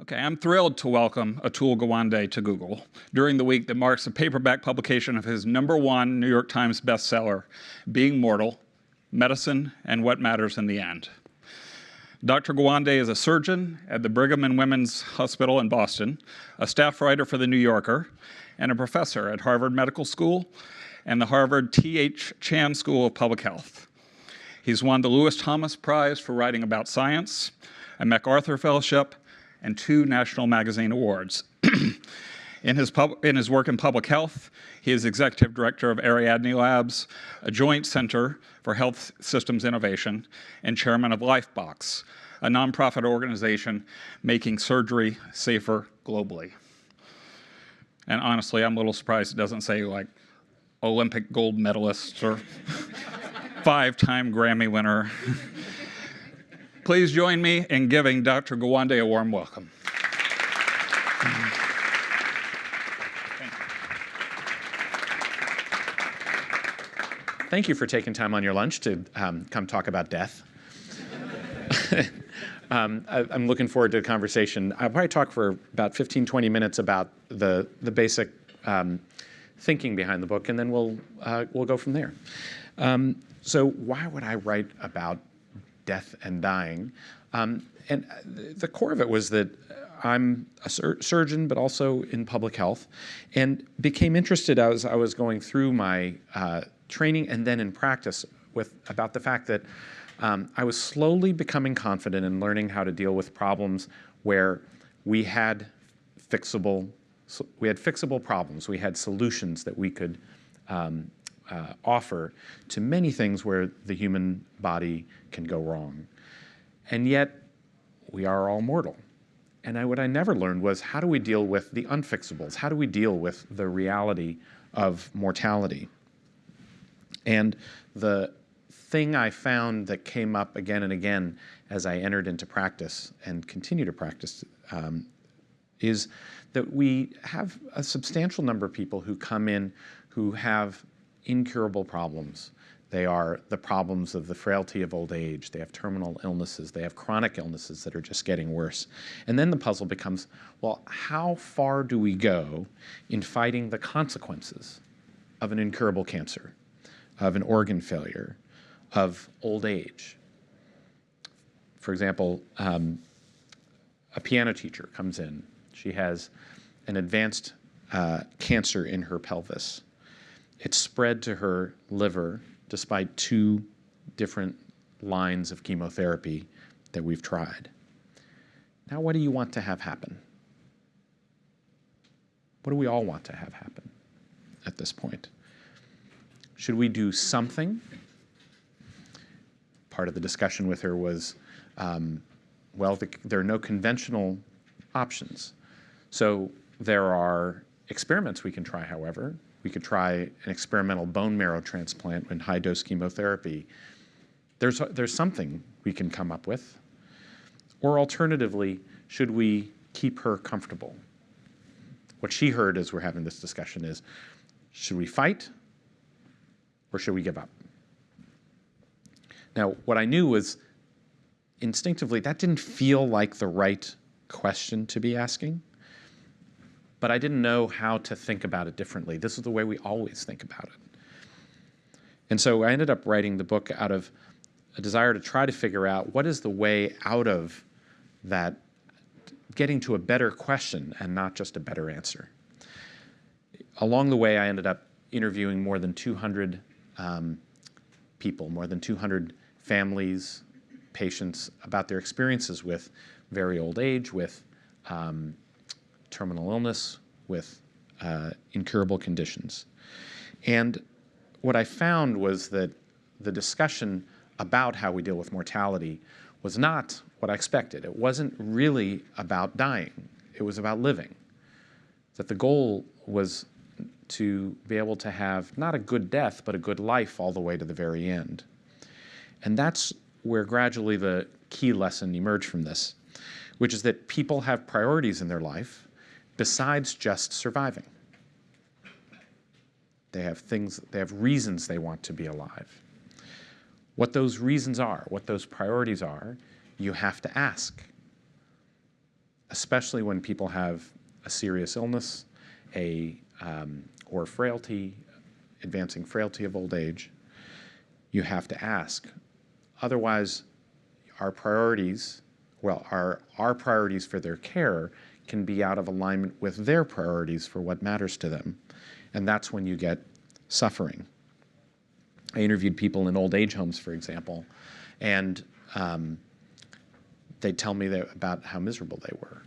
Okay, I'm thrilled to welcome Atul Gawande to Google during the week that marks the paperback publication of his #1 New York Times bestseller, Being Mortal, Medicine and What Matters in the End. Dr. Gawande is a surgeon at the Brigham and Women's Hospital in Boston, a staff writer for The New Yorker, and a professor at Harvard Medical School and the Harvard T.H. Chan School of Public Health. He's won the Lewis Thomas Prize for writing about science, a MacArthur Fellowship, and 2 National Magazine Awards. In his work in public health, he is executive director of Ariadne Labs, a joint center for health systems innovation, and chairman of Lifebox, a nonprofit organization making surgery safer globally. And honestly, I'm a little surprised it doesn't say like Olympic gold medalist or 5-time Grammy winner. Please join me in giving Dr. Gawande a warm welcome. Thank you for taking time on your lunch to come talk about death. I'm looking forward to the conversation. I'll probably talk for about 15, 20 minutes about the basic thinking behind the book, and then we'll go from there. So why would I write about death and dying? And the core of it was that I'm a surgeon, but also in public health, and became interested as I was going through my training and then in practice about the fact that I was slowly becoming confident in learning how to deal with problems where we had fixable problems. We had solutions that we could offer to many things where the human body can go wrong. And yet, we are all mortal. And what I never learned was, how do we deal with the unfixables? How do we deal with the reality of mortality? And the thing I found that came up again and again as I entered into practice and continue to practice is that we have a substantial number of people who come in who have incurable problems. They are the problems of the frailty of old age. They have terminal illnesses. They have chronic illnesses that are just getting worse. And then the puzzle becomes, well, how far do we go in fighting the consequences of an incurable cancer, of an organ failure, of old age? For example, a piano teacher comes in. She has an advanced cancer in her pelvis. It's spread to her liver despite 2 different lines of chemotherapy that we've tried. Now, what do you want to have happen? What do we all want to have happen at this point? Should we do something? Part of the discussion with her was, well, there are no conventional options. So there are experiments we can try, however. We could try an experimental bone marrow transplant and high-dose chemotherapy. There's something we can come up with. Or alternatively, should we keep her comfortable? What she heard as we're having this discussion is, should we fight or should we give up? Now, what I knew was instinctively that didn't feel like the right question to be asking. But I didn't know how to think about it differently. This is the way we always think about it. And so I ended up writing the book out of a desire to try to figure out what is the way out of that, getting to a better question and not just a better answer. Along the way, I ended up interviewing more than 200 people, more than 200 families, patients, about their experiences with very old age, with terminal illness, with incurable conditions. And what I found was that the discussion about how we deal with mortality was not what I expected. It wasn't really about dying. It was about living. That the goal was to be able to have not a good death, but a good life all the way to the very end. And that's where gradually the key lesson emerged from this, which is that people have priorities in their life besides just surviving. They have reasons they want to be alive. What those reasons are, what those priorities are, you have to ask. especially when people have a serious illness, or frailty, advancing frailty of old age, you have to ask. Otherwise, our priorities for their care can be out of alignment with their priorities for what matters to them. And that's when you get suffering. I interviewed people in old age homes, for example, and they'd tell me about how miserable they were.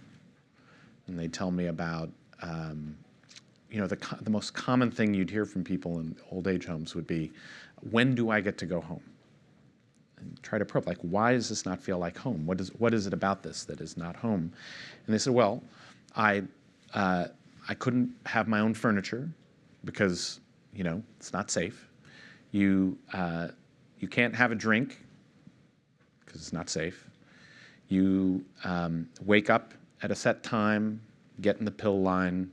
And they'd tell me about, the most common thing you'd hear from people in old age homes would be, when do I get to go home? And try to probe, like, why does this not feel like home? What is it about this that is not home? And they said, well, I couldn't have my own furniture because, it's not safe. You can't have a drink because it's not safe. You wake up at a set time, get in the pill line,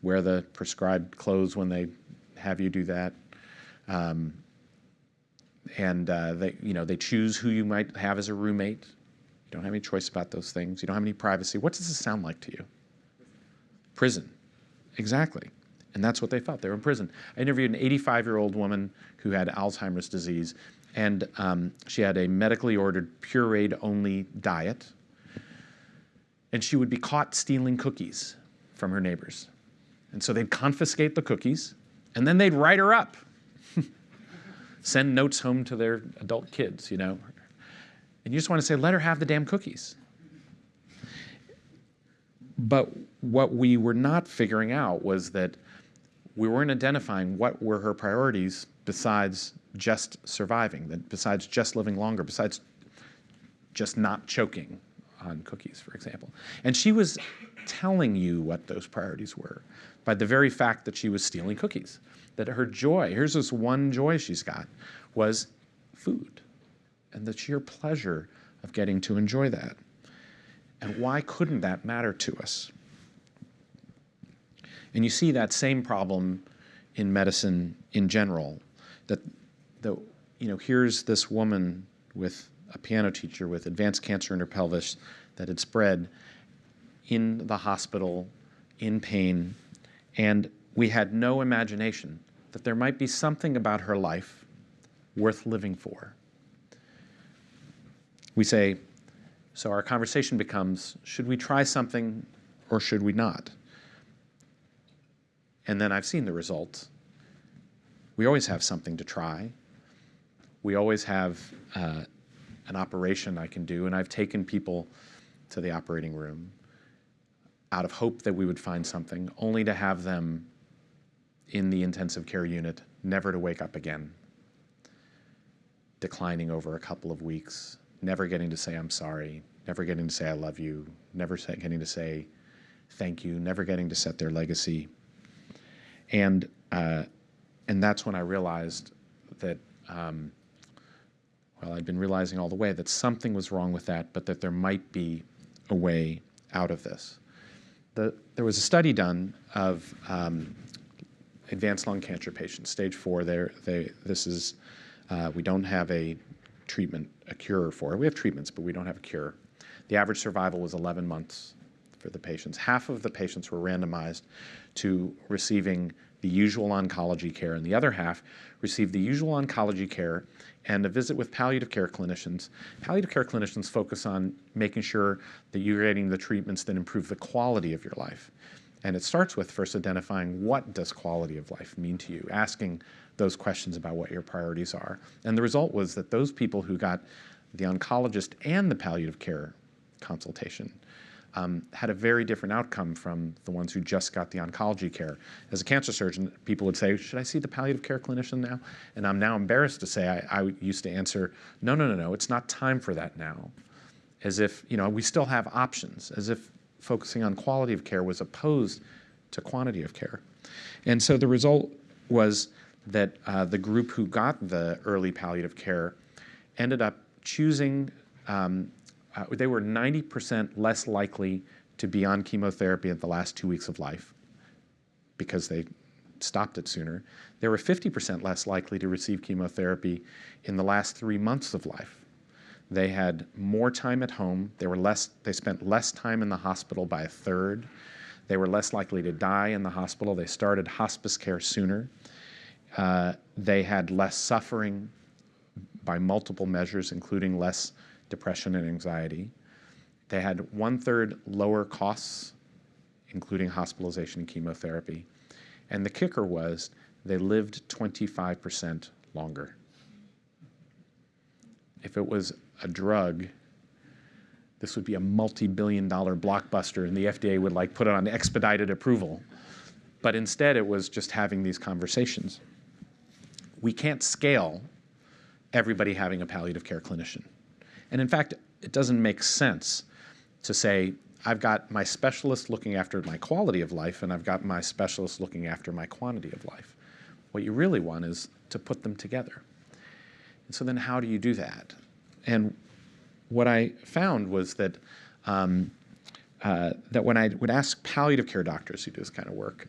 wear the prescribed clothes when they have you do that. They choose who you might have as a roommate. You don't have any choice about those things. You don't have any privacy. What does this sound like to you? Prison. Exactly. And that's what they felt. They were in prison. I interviewed an 85-year-old woman who had Alzheimer's disease, and she had a medically ordered pureed-only diet, and she would be caught stealing cookies from her neighbors. And so they'd confiscate the cookies, and then they'd write her up. Send notes home to their adult kids, And you just want to say, let her have the damn cookies. But what we were not figuring out was that we weren't identifying what were her priorities besides just surviving, besides just living longer, besides just not choking on cookies, for example. And she was telling you what those priorities were by the very fact that she was stealing cookies. That her joy, here's this one joy she's got, was food and the sheer pleasure of getting to enjoy that. And why couldn't that matter to us? And you see that same problem in medicine in general, that here's this woman with a piano teacher with advanced cancer in her pelvis that had spread in the hospital, in pain, and we had no imagination that there might be something about her life worth living for. We say, so our conversation becomes, should we try something or should we not? And then I've seen the results. We always have something to try. We always have an operation I can do, and I've taken people to the operating room out of hope that we would find something, only to have them in the intensive care unit, never to wake up again, declining over a couple of weeks, never getting to say I'm sorry, never getting to say I love you, never getting to say thank you, never getting to set their legacy. And that's when I realized that, I'd been realizing all the way that something was wrong with that, but that there might be a way out of this. There was a study done of advanced lung cancer patients, stage 4. We don't have a cure for it. We have treatments, but we don't have a cure. The average survival was 11 months for the patients. Half of the patients were randomized to receiving the usual oncology care, and the other half received the usual oncology care and a visit with palliative care clinicians. Palliative care clinicians focus on making sure that you're getting the treatments that improve the quality of your life. And it starts with first identifying, what does quality of life mean to you? Asking those questions about what your priorities are. And the result was that those people who got the oncologist and the palliative care consultation had a very different outcome from the ones who just got the oncology care. As a cancer surgeon, people would say, should I see the palliative care clinician now? And I'm now embarrassed to say, I used to answer, no, it's not time for that now. As if, we still have options, as if focusing on quality of care was opposed to quantity of care. And so the result was that the group who got the early palliative care ended up choosing, they were 90% less likely to be on chemotherapy at the last 2 weeks of life because they stopped it sooner. They were 50% less likely to receive chemotherapy in the last 3 months of life. They had more time at home. They spent less time in the hospital by a third. They were less likely to die in the hospital. They started hospice care sooner. They had less suffering by multiple measures, including less depression and anxiety. They had 1/3 lower costs, including hospitalization and chemotherapy. And the kicker was they lived 25% longer. If it was a drug, this would be a multi-billion-dollar blockbuster, and the FDA would put it on expedited approval. But instead, it was just having these conversations. We can't scale everybody having a palliative care clinician. And in fact, it doesn't make sense to say, I've got my specialist looking after my quality of life, and I've got my specialist looking after my quantity of life. What you really want is to put them together. And so then how do you do that? And what I found was that that when I would ask palliative care doctors who do this kind of work,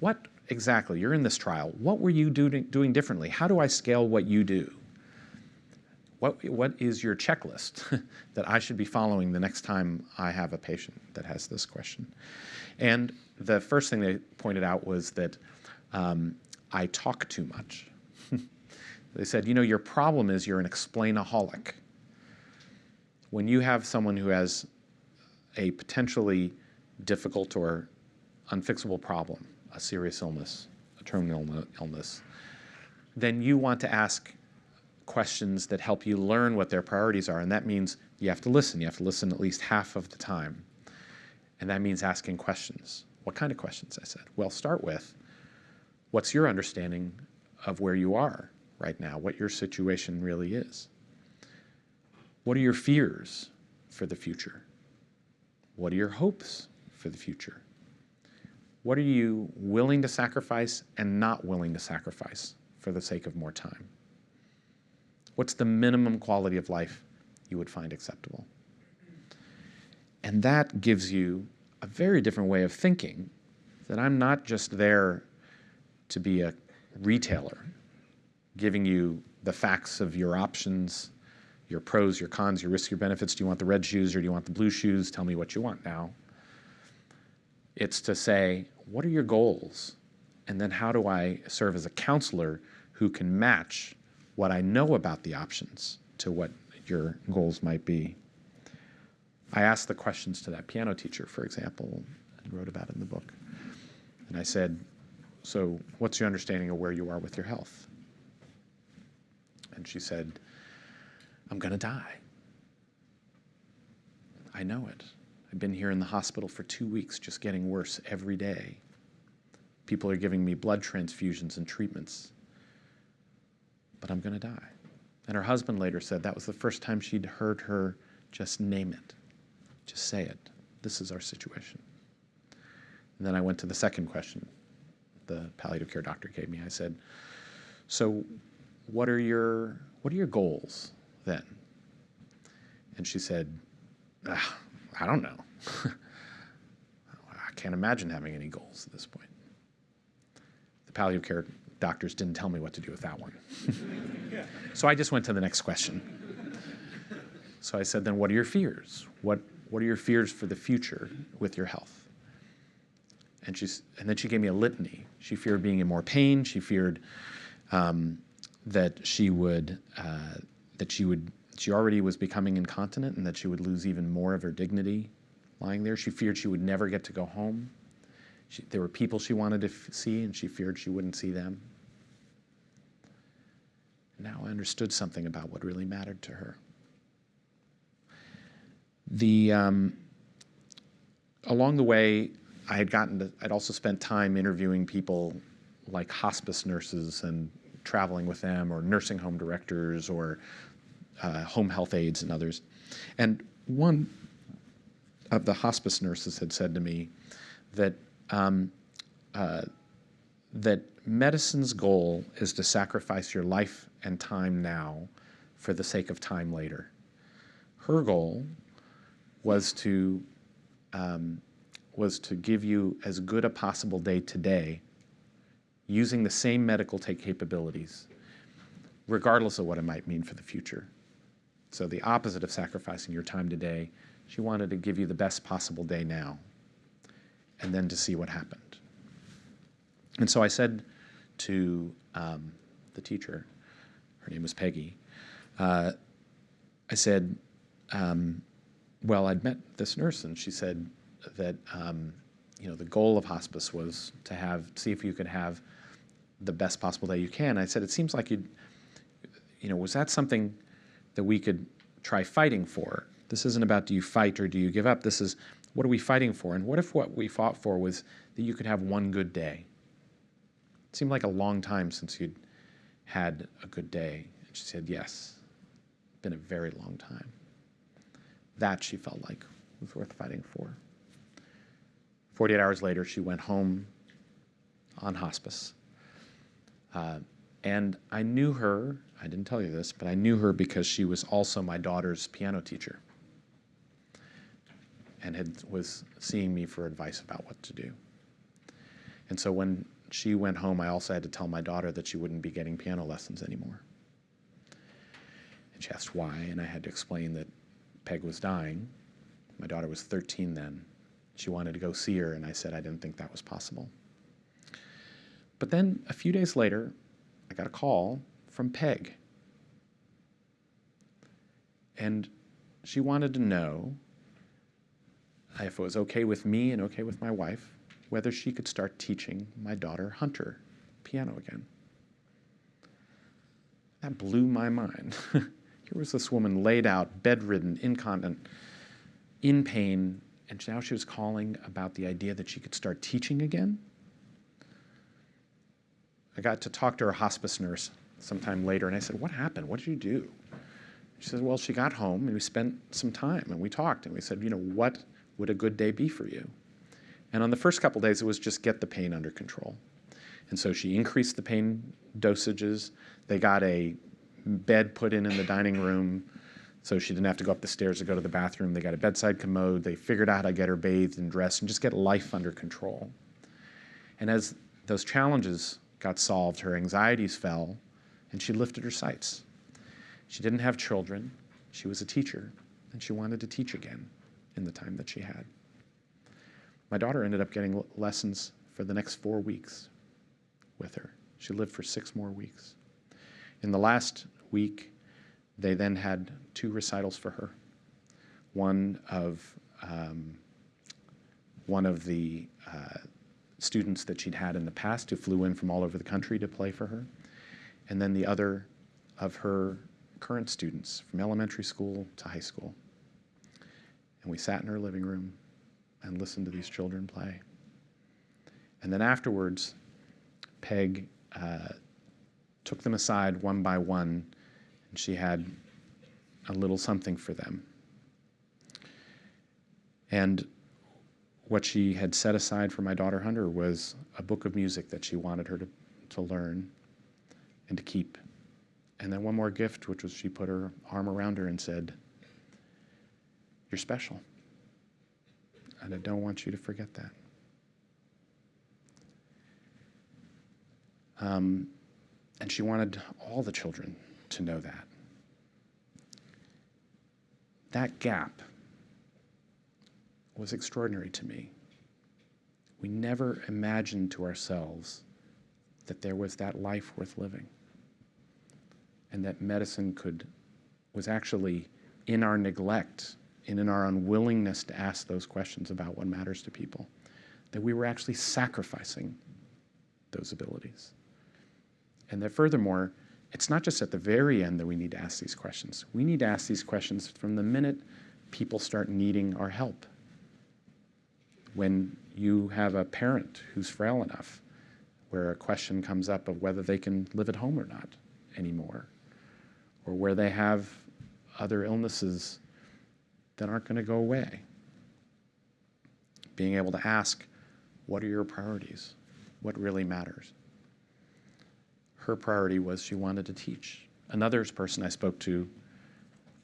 what exactly, you're in this trial, what were you doing differently? How do I scale what you do? What is your checklist that I should be following the next time I have a patient that has this question? And the first thing they pointed out was that I talk too much. They said, your problem is you're an explainaholic. When you have someone who has a potentially difficult or unfixable problem, a serious illness, a terminal illness, then you want to ask questions that help you learn what their priorities are. And that means you have to listen. You have to listen at least half of the time. And that means asking questions. What kind of questions? I said, well, start with, what's your understanding of where you are right now, what your situation really is? What are your fears for the future? What are your hopes for the future? What are you willing to sacrifice and not willing to sacrifice for the sake of more time? What's the minimum quality of life you would find acceptable? And that gives you a very different way of thinking, that I'm not just there to be a retailer, giving you the facts of your options, your pros, your cons, your risks, your benefits. Do you want the red shoes or do you want the blue shoes? Tell me what you want now. It's to say, what are your goals? And then how do I serve as a counselor who can match what I know about the options to what your goals might be? I asked the questions to that piano teacher, for example, and wrote about it in the book. And I said, so what's your understanding of where you are with your health? And she said, I'm going to die. I know it. I've been here in the hospital for 2 weeks, just getting worse every day. People are giving me blood transfusions and treatments. But I'm going to die. And her husband later said that was the first time she'd heard her just name it. Just say it. This is our situation. And then I went to the second question the palliative care doctor gave me. I said, so what are your goals then? And she said, I don't know. I can't imagine having any goals at this point. The palliative care doctors didn't tell me what to do with that one. So I just went to the next question. So I said, then what are your fears? What are your fears for the future with your health? And then she gave me a litany. She feared being in more pain. She feared that she already was becoming incontinent and that she would lose even more of her dignity lying there. She feared she would never get to go home. There were people she wanted to see, and she feared she wouldn't see them. Now I understood something about what really mattered to her. Along the way, I'd also spent time interviewing people like hospice nurses and traveling with them, or nursing home directors, or home health aides and others. And one of the hospice nurses had said to me that that medicine's goal is to sacrifice your life and time now for the sake of time later. Her goal was to give you as good a possible day today using the same medical capabilities, regardless of what it might mean for the future. So the opposite of sacrificing your time today, she wanted to give you the best possible day now, and then to see what happened. And so I said to the teacher, her name was Peggy, I said, well, I'd met this nurse, and she said that the goal of hospice was to see if you could have the best possible day you can. I said, it seems like was that something that we could try fighting for? This isn't about do you fight or do you give up. This is, what are we fighting for? And what if what we fought for was that you could have one good day? It seemed like a long time since you'd had a good day. And she said, yes, it's been a very long time. That, she felt like, was worth fighting for. 48 hours later, she went home on hospice. And I knew her, I didn't tell you this, but I knew her because she was also my daughter's piano teacher and was seeing me for advice about what to do. And so when she went home, I also had to tell my daughter that she wouldn't be getting piano lessons anymore. And she asked why, and I had to explain that Peg was dying. My daughter was 13 then. She wanted to go see her, and I said I didn't think that was possible. But then a few days later, I got a call from Peg. And she wanted to know if it was okay with me and okay with my wife, whether she could start teaching my daughter Hunter piano again. That blew my mind. Here was this woman laid out, bedridden, incontinent, in pain, and now she was calling about the idea that she could start teaching again. I got to talk to her hospice nurse sometime later, and I said, what happened? What did you do? She said, well, she got home, and we spent some time, and we talked, and we said, what would a good day be for you? And on the first couple days, it was just get the pain under control. And so she increased the pain dosages. They got a bed put in the dining room so she didn't have to go up the stairs to go to the bathroom. They got a bedside commode. They figured out how to get her bathed and dressed and just get life under control. And as those challenges got solved, her anxieties fell, and she lifted her sights. She didn't have children. She was a teacher, and she wanted to teach again in the time that she had. My daughter ended up getting lessons for the next 4 weeks with her. She lived for 6 more weeks. In the last week, they then had 2 recitals for her. One of the students that she'd had in the past who flew in from all over the country to play for her, and then the other of her current students from elementary school to high school. And we sat in her living room and listened to these children play. And then afterwards, Peg took them aside one by one, and she had a little something for them. And what she had set aside for my daughter Hunter was a book of music that she wanted her to learn and to keep. And then one more gift, which was she put her arm around her and said, "You're special, and I don't want you to forget that." And she wanted all the children to know that. That gap was extraordinary to me. We never imagined to ourselves that there was that life worth living, and that medicine was actually in our neglect and in our unwillingness to ask those questions about what matters to people, that we were actually sacrificing those abilities. And that furthermore, it's not just at the very end that we need to ask these questions. We need to ask these questions from the minute people start needing our help. When you have a parent who's frail enough, where a question comes up of whether they can live at home or not anymore, or where they have other illnesses that aren't going to go away. Being able to ask, what are your priorities? What really matters? Her priority was she wanted to teach. Another person I spoke to,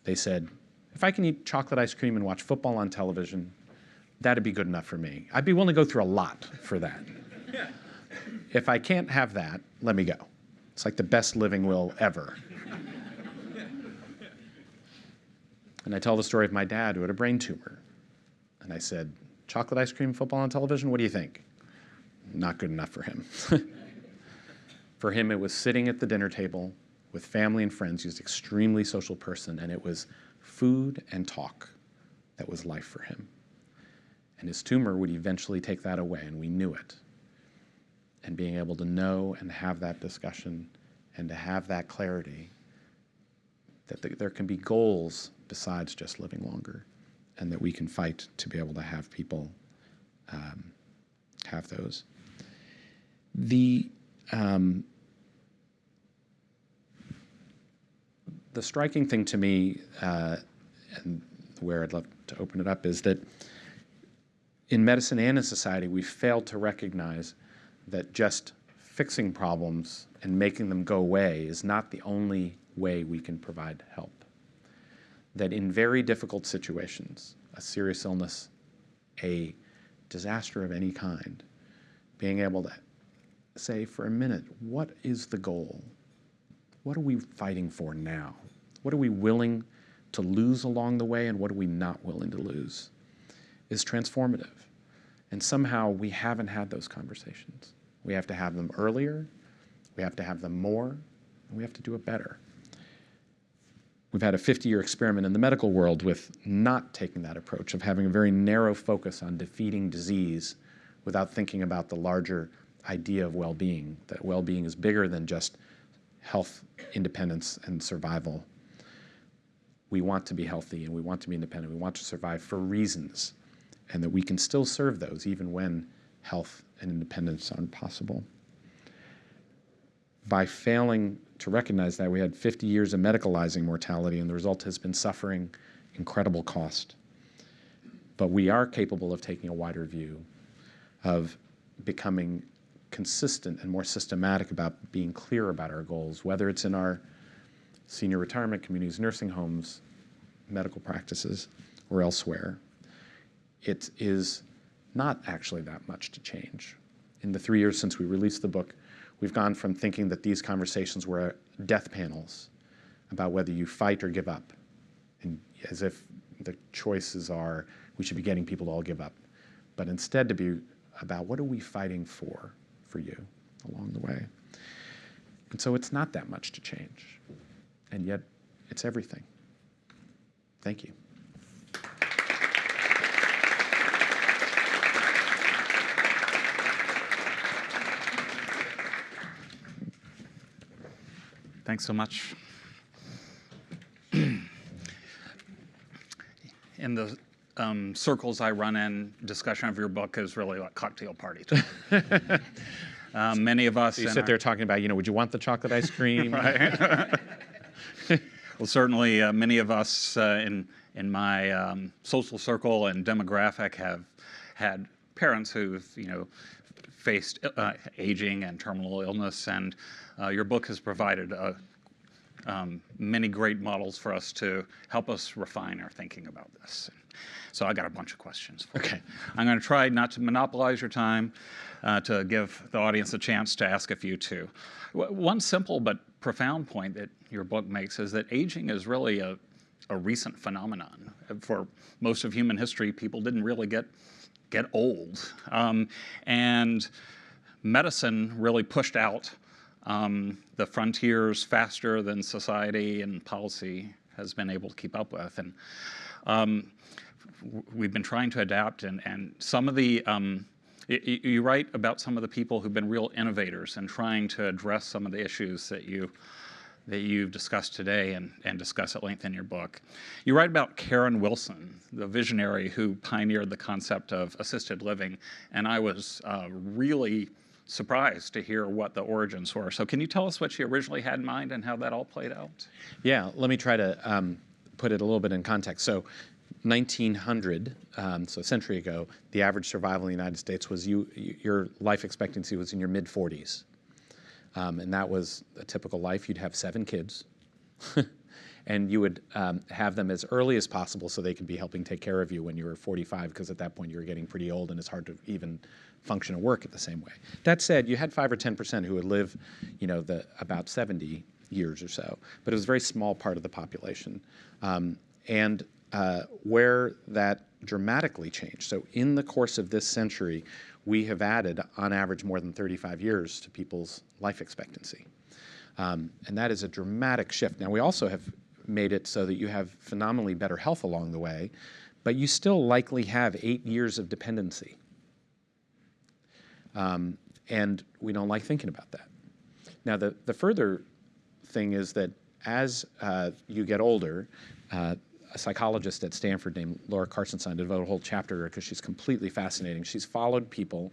they said, if I can eat chocolate ice cream and watch football on television, that'd be good enough for me. I'd be willing to go through a lot for that. If I can't have that, let me go. It's like the best living will ever. And I tell the story of my dad who had a brain tumor. And I said, chocolate ice cream, football on television, what do you think? Not good enough for him. For him, it was sitting at the dinner table with family and friends. He was an extremely social person, and it was food and talk that was life for him. And his tumor would eventually take that away, and we knew it. And being able to know and have that discussion and to have that clarity that there can be goals besides just living longer, and that we can fight to be able to have people have those. The striking thing to me, and where I'd love to open it up, is that in medicine and in society, we've failed to recognize that just fixing problems and making them go away is not the only way we can provide help. That in very difficult situations, a serious illness, a disaster of any kind, being able to say for a minute, what is the goal? What are we fighting for now? What are we willing to lose along the way, and what are we not willing to lose? Is transformative. And somehow we haven't had those conversations. We have to have them earlier, we have to have them more, and we have to do it better. We've had a 50-year experiment in the medical world with not taking that approach, of having a very narrow focus on defeating disease without thinking about the larger idea of well-being, that well-being is bigger than just health, independence, and survival. We want to be healthy, and we want to be independent. We want to survive for reasons, and that we can still serve those even when health and independence aren't possible. By failing to recognize that, we had 50 years of medicalizing mortality, and the result has been suffering, incredible cost. But we are capable of taking a wider view, of becoming consistent and more systematic about being clear about our goals, whether it's in our senior retirement communities, nursing homes, medical practices, or elsewhere. It is not actually that much to change. In the 3 years since we released the book, we've gone from thinking that these conversations were death panels about whether you fight or give up, and as if the choices are we should be getting people to all give up, but instead to be about what are we fighting for you along the way. And so it's not that much to change, and yet it's everything. Thank you. Thanks so much. In the circles I run in, discussion of your book is really like cocktail party time. Many of us... So you sit there talking about, would you want the chocolate ice cream? Right. Well, certainly many of us in my social circle and demographic have had parents who've, faced aging and terminal illness, and your book has provided many great models for us to help us refine our thinking about this. So I got a bunch of questions for you. I'm going to try not to monopolize your time, to give the audience a chance to ask a few too. One simple but profound point that your book makes is that aging is really a recent phenomenon. For most of human history, people didn't really get old. And medicine really pushed out the frontiers faster than society and policy has been able to keep up with. And we've been trying to adapt, and some of the, you write about some of the people who've been real innovators in trying to address some of the issues that you've discussed today and discuss at length in your book. You write about Karen Wilson, the visionary who pioneered the concept of assisted living, and I was really surprised to hear what the origins were. So can you tell us what she originally had in mind and how that all played out? Yeah, let me try to put it a little bit in context. So 1900, so a century ago, the average survival in the United States was your life expectancy was in your mid-40s. And that was a typical life. You'd have 7 kids, and you would have them as early as possible so they could be helping take care of you when you were 45, because at that point you were getting pretty old and it's hard to even function and work at the same way. That said, you had 5 or 10% who would live, about 70 years or so, but it was a very small part of the population. And where that dramatically changed. So in the course of this century, we have added, on average, more than 35 years to people's life expectancy. And that is a dramatic shift. Now, we also have made it so that you have phenomenally better health along the way, but you still likely have 8 years of dependency. And we don't like thinking about that. Now, the further thing is that as you get older, a psychologist at Stanford named Laura Carstenstein devoted a whole chapter because she's completely fascinating. She's followed people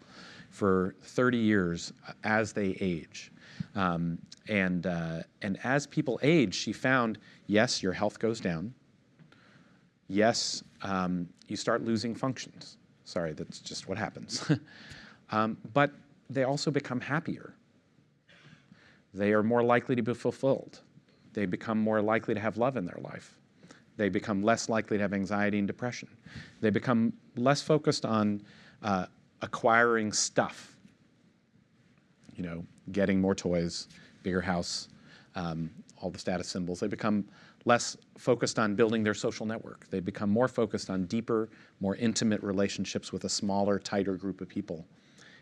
for 30 years as they age. And as people age, she found, yes, your health goes down. Yes, you start losing functions. Sorry, that's just what happens. But they also become happier. They are more likely to be fulfilled. They become more likely to have love in their life. They become less likely to have anxiety and depression. They become less focused on acquiring stuff, you know, getting more toys, bigger house, all the status symbols. They become less focused on building their social network. They become more focused on deeper, more intimate relationships with a smaller, tighter group of people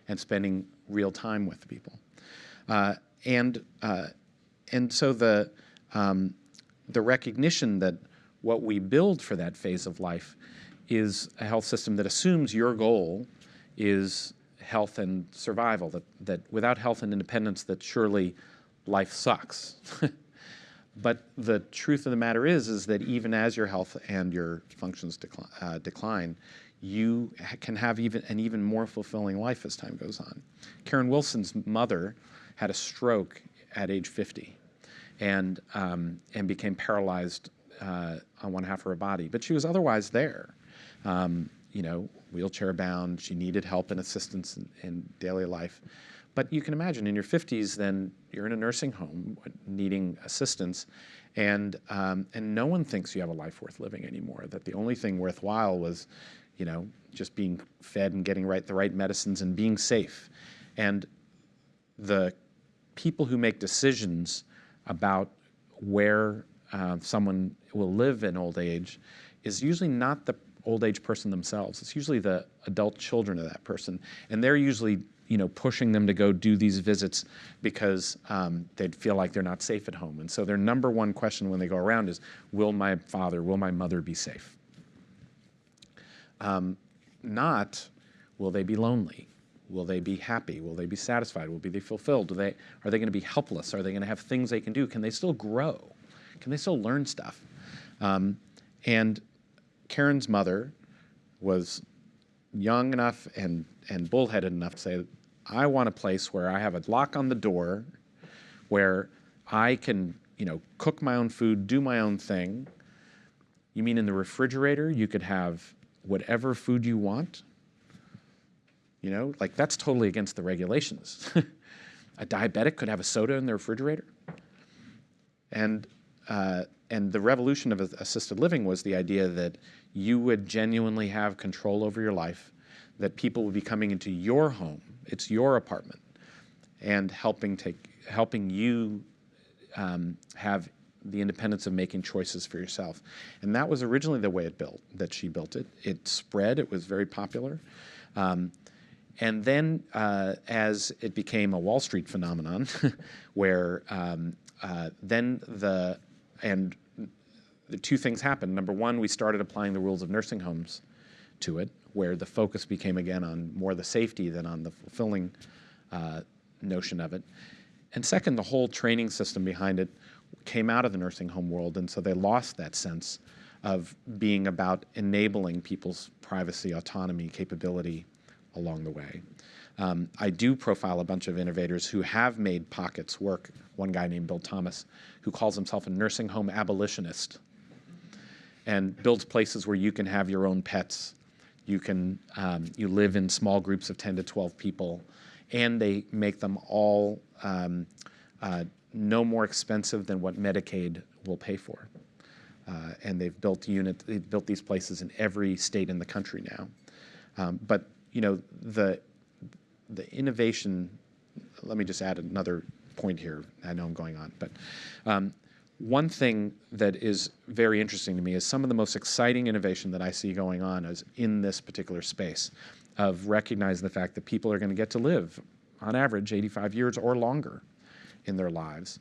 and spending real time with people. And so the recognition that what we build for that phase of life is a health system that assumes your goal is health and survival, that without health and independence, that surely life sucks. But the truth of the matter is that even as your health and your functions decline, you can have an even more fulfilling life as time goes on. Karen Wilson's mother had a stroke at age 50 and became paralyzed on one half of her body. But she was otherwise there, you know, wheelchair bound. She needed help and assistance in daily life. But you can imagine in your 50s, then you're in a nursing home needing assistance, and no one thinks you have a life worth living anymore, that the only thing worthwhile was, you know, just being fed and getting the right medicines and being safe. And the people who make decisions about where someone will live in old age is usually not the old age person themselves. It's usually the adult children of that person. And they're usually, you know, pushing them to go do these visits because they'd feel like they're not safe at home. And so their number one question when they go around is, will my father, will my mother be safe? Not, will they be lonely? Will they be happy? Will they be satisfied? Will they be fulfilled? Are they going to be helpless? Are they going to have things they can do? Can they still grow? Can they still learn stuff? And Karen's mother was young enough and bullheaded enough to say, I want a place where I have a lock on the door, where I can, you know, cook my own food, do my own thing. You mean in the refrigerator you could have whatever food you want? You know, like that's totally against the regulations. A diabetic could have a soda in their refrigerator. And the revolution of assisted living was the idea that you would genuinely have control over your life, that people would be coming into your home, it's your apartment, and helping you have the independence of making choices for yourself. And that was originally the way that she built it. It spread, it was very popular. And then as it became a Wall Street phenomenon, where then the two things happened. Number one, we started applying the rules of nursing homes to it, where the focus became again on more the safety than on the fulfilling notion of it. And second, the whole training system behind it came out of the nursing home world, and so they lost that sense of being about enabling people's privacy, autonomy, capability along the way. I do profile a bunch of innovators who have made pockets work. One guy named Bill Thomas, who calls himself a nursing home abolitionist, and builds places where you can have your own pets. You can you live in small groups of 10 to 12 people, and they make them all no more expensive than what Medicaid will pay for. And they've built these places in every state in the country now. But you know, the innovation. Let me just add another point here. I know I'm going on, but one thing that is very interesting to me is some of the most exciting innovation that I see going on is in this particular space of recognizing the fact that people are going to get to live, on average, 85 years or longer in their lives.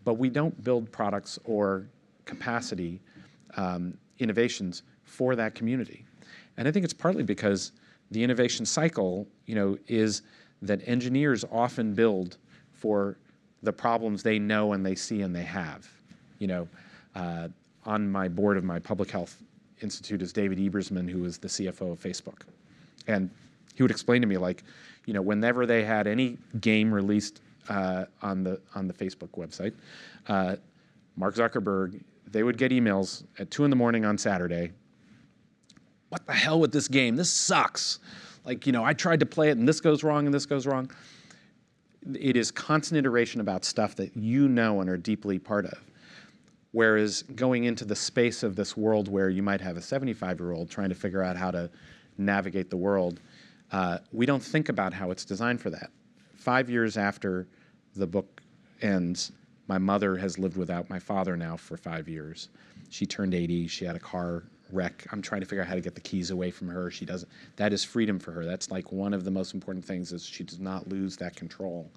But we don't build products or capacity innovations for that community. And I think it's partly because the innovation cycle, is that engineers often build for the problems they know and they see and they have. On my board of my public health institute is David Ebersman, who is the CFO of Facebook. And he would explain to me, whenever they had any game released on the Facebook website, Mark Zuckerberg, they would get emails at 2 a.m. on Saturday. What the hell with this game? This sucks. I tried to play it and this goes wrong and this goes wrong. It is constant iteration about stuff that you know and are deeply part of. Whereas going into the space of this world where you might have a 75-year-old trying to figure out how to navigate the world, we don't think about how it's designed for that. 5 years after the book ends, my mother has lived without my father now for 5 years. She turned 80. She had a car wreck. I'm trying to figure out how to get the keys away from her. She doesn't. That is freedom for her. That's one of the most important things is she does not lose that control.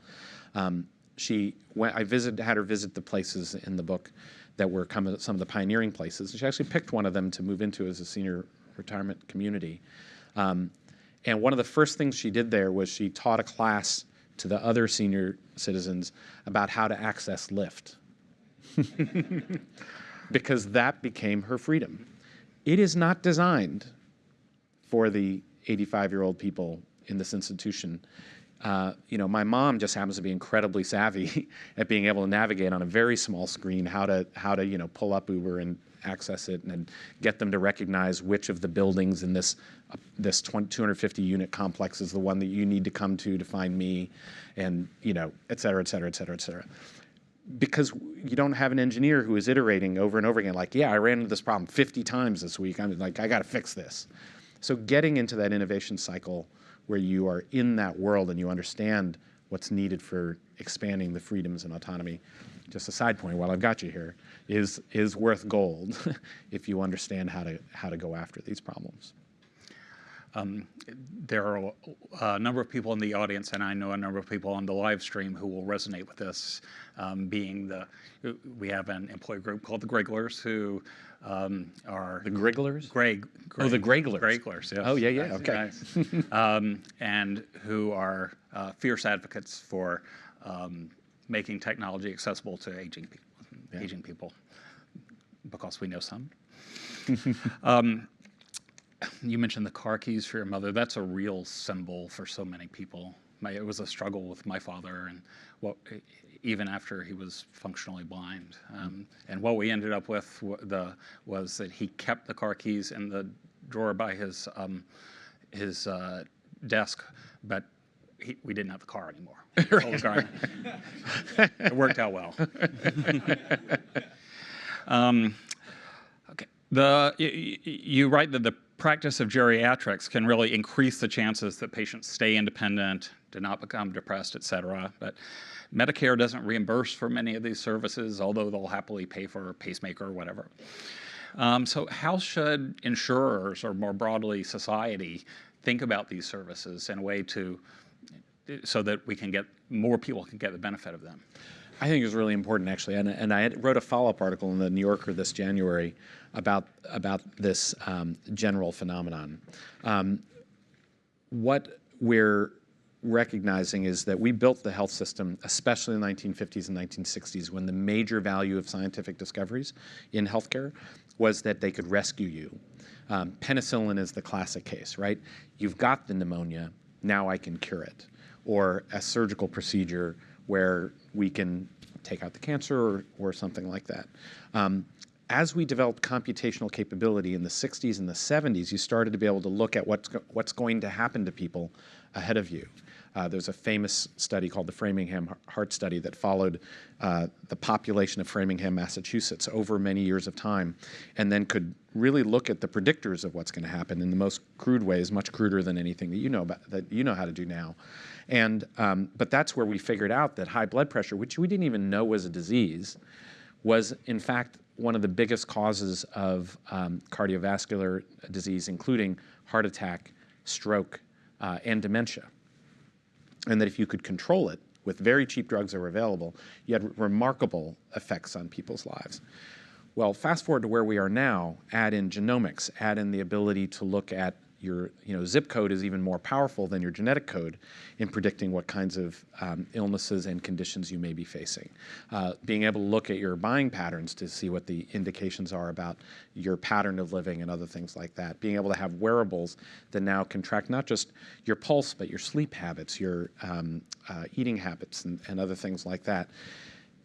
I had her visit the places in the book that were some of the pioneering places. And she actually picked one of them to move into as a senior retirement community. And one of the first things she did there was she taught a class to the other senior citizens about how to access Lyft. Because that became her freedom. It is not designed for the 85-year-old people in this institution. My mom just happens to be incredibly savvy at being able to navigate on a very small screen how to pull up Uber and access it and get them to recognize which of the buildings in this 250-unit complex is the one that you need to come to find me, and et cetera, et cetera, et cetera, et cetera. Because you don't have an engineer who is iterating over and over again, I ran into this problem 50 times this week. I got to fix this. So getting into that innovation cycle where you are in that world and you understand what's needed for expanding the freedoms and autonomy, just a side point while I've got you here, is worth gold if you understand how to go after these problems. There are a number of people in the audience, and I know a number of people on the live stream who will resonate with this, we have an employee group called the Grigglers who are... The Grigglers? Greg. Oh, the Grigglers. Grigglers, yes. Oh, yeah, Nice, okay. nice. And who are fierce advocates for making technology accessible to aging people, because we know some. You mentioned the car keys for your mother. That's a real symbol for so many people. It was a struggle with my father, and even after he was functionally blind. And what we ended up with was that he kept the car keys in the drawer by his desk, but we didn't have the car anymore. Sold the car. It worked out well. Okay. You write that the practice of geriatrics can really increase the chances that patients stay independent, do not become depressed, et cetera. But Medicare doesn't reimburse for many of these services, although they'll happily pay for a pacemaker or whatever. So how should insurers, or more broadly society, think about these services in a way so that more people can get the benefit of them? I think it was really important, actually, and I wrote a follow-up article in the New Yorker this January about this general phenomenon. What we're recognizing is that we built the health system, especially in the 1950s and 1960s, when the major value of scientific discoveries in healthcare was that they could rescue you. Penicillin is the classic case, right? You've got the pneumonia, now I can cure it. Or a surgical procedure where we can take out the cancer or something like that. As we developed computational capability in the 60s and the 70s, you started to be able to look at what's going to happen to people ahead of you. There's a famous study called the Framingham Heart Study that followed the population of Framingham, Massachusetts over many years of time, and then could really look at the predictors of what's going to happen in the most crude ways, much cruder than anything that you know how to do now. And but that's where we figured out that high blood pressure, which we didn't even know was a disease, was in fact one of the biggest causes of cardiovascular disease, including heart attack, stroke, and dementia. And that if you could control it with very cheap drugs that were available, you had remarkable effects on people's lives. Well, fast forward to where we are now, add in genomics, add in the ability to look at your zip code is even more powerful than your genetic code in predicting what kinds of illnesses and conditions you may be facing. Being able to look at your buying patterns to see what the indications are about your pattern of living and other things like that. Being able to have wearables that now can track not just your pulse, but your sleep habits, your eating habits, and other things like that.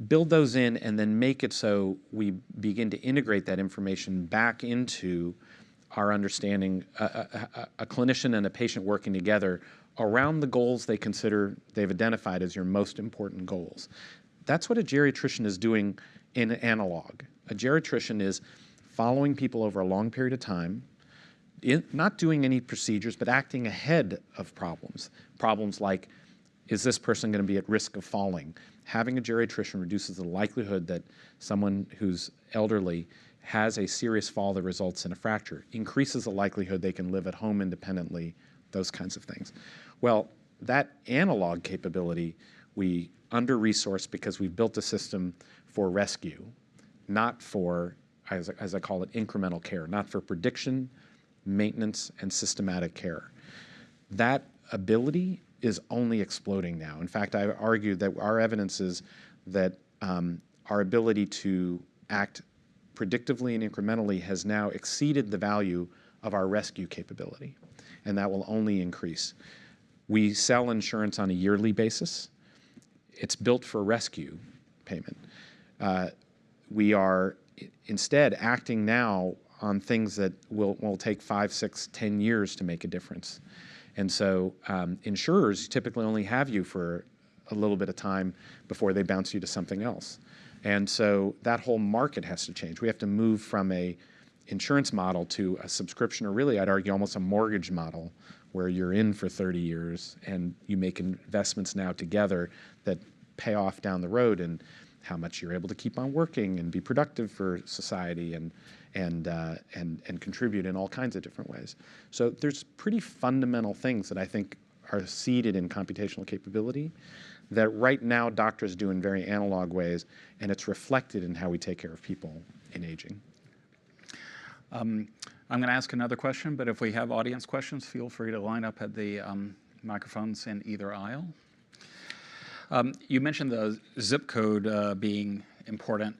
Build those in and then make it so we begin to integrate that information back into our understanding, a clinician and a patient working together around the goals they've identified as your most important goals. That's what a geriatrician is doing in analog. A geriatrician is following people over a long period of time, not doing any procedures, but acting ahead of problems. Problems like, is this person going to be at risk of falling? Having a geriatrician reduces the likelihood that someone who's elderly has a serious fall that results in a fracture, increases the likelihood they can live at home independently, those kinds of things. Well, that analog capability we under-resource because we've built a system for rescue, not for, as I call it, incremental care, not for prediction, maintenance, and systematic care. That ability is only exploding now. In fact, I argue that our evidence is that our ability to act predictively and incrementally has now exceeded the value of our rescue capability, and that will only increase. We sell insurance on a yearly basis. It's built for rescue payment. We are instead acting now on things that will take 5, 6, 10 years to make a difference. And so insurers typically only have you for a little bit of time before they bounce you to something else. And so that whole market has to change. We have to move from a insurance model to a subscription, or really I'd argue almost a mortgage model, where you're in for 30 years and you make investments now together that pay off down the road, and how much you're able to keep on working and be productive for society and contribute in all kinds of different ways. So there's pretty fundamental things that I think are seeded in computational capability that right now doctors do in very analog ways, and it's reflected in how we take care of people in aging. I'm going to ask another question, but if we have audience questions, feel free to line up at the microphones in either aisle. You mentioned the zip code being important.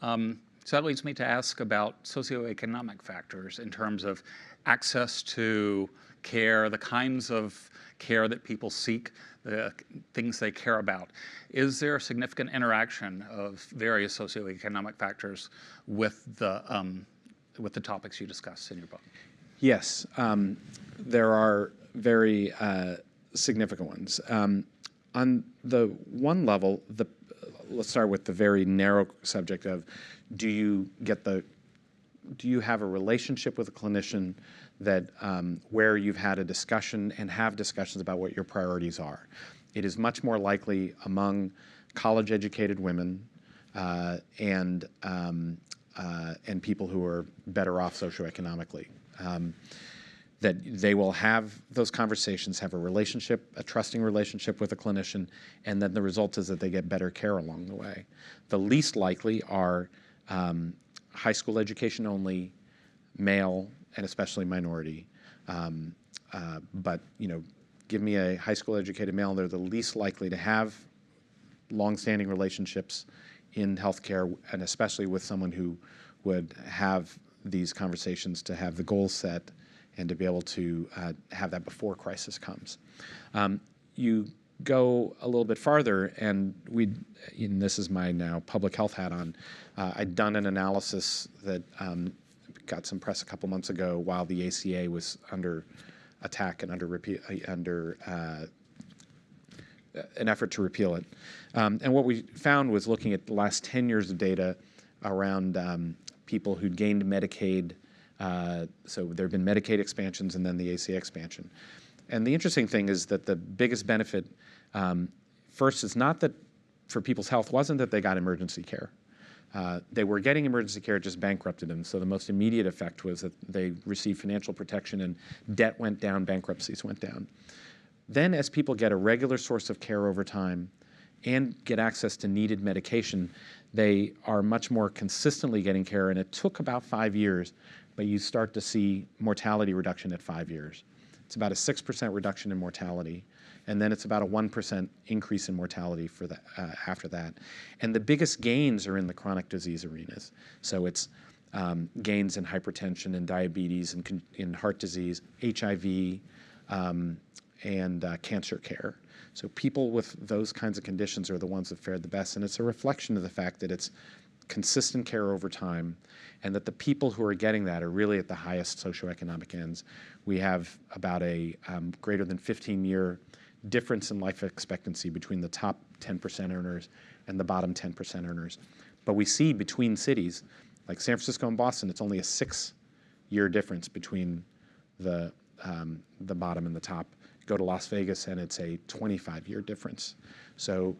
So that leads me to ask about socioeconomic factors in terms of access to care, the kinds of care that people seek, the things they care about. Is there a significant interaction of various socioeconomic factors with the topics you discuss in your book? Yes, there are very significant ones. On the one level, let's start with the very narrow subject of, do you have a relationship with a clinician that where you've had a discussion and have discussions about what your priorities are? It is much more likely among college-educated women and people who are better off socioeconomically. That they will have those conversations, have a relationship, a trusting relationship with a clinician, and then the result is that they get better care along the way. The least likely are high school education only, male, and especially minority. But give me a high school educated male, they're the least likely to have long-standing relationships in healthcare, and especially with someone who would have these conversations to have the goals set and to be able to have that before crisis comes. You go a little bit farther, and this is my now public health hat on, I'd done an analysis that got some press a couple months ago while the ACA was under attack and under an effort to repeal it. And what we found was looking at the last 10 years of data around people who'd gained Medicaid. So there have been Medicaid expansions and then the ACA expansion. And the interesting thing is that the biggest benefit, first, is not that for people's health wasn't that they got emergency care. They were getting emergency care, it just bankrupted them. So the most immediate effect was that they received financial protection and debt went down, bankruptcies went down. Then as people get a regular source of care over time and get access to needed medication, they are much more consistently getting care. And it took about 5 years, but you start to see mortality reduction at 5 years. It's about a 6% reduction in mortality. And then it's about a 1% increase in mortality for the, after that. And the biggest gains are in the chronic disease arenas. So it's gains in hypertension and diabetes and in heart disease, HIV, and cancer care. So people with those kinds of conditions are the ones that fared the best. And it's a reflection of the fact that it's consistent care over time and that the people who are getting that are really at the highest socioeconomic ends. We have about a greater than 15-year difference in life expectancy between the top 10% earners and the bottom 10% earners. But we see between cities, like San Francisco and Boston, it's only a 6-year difference between the bottom and the top. Go to Las Vegas and it's a 25-year difference. So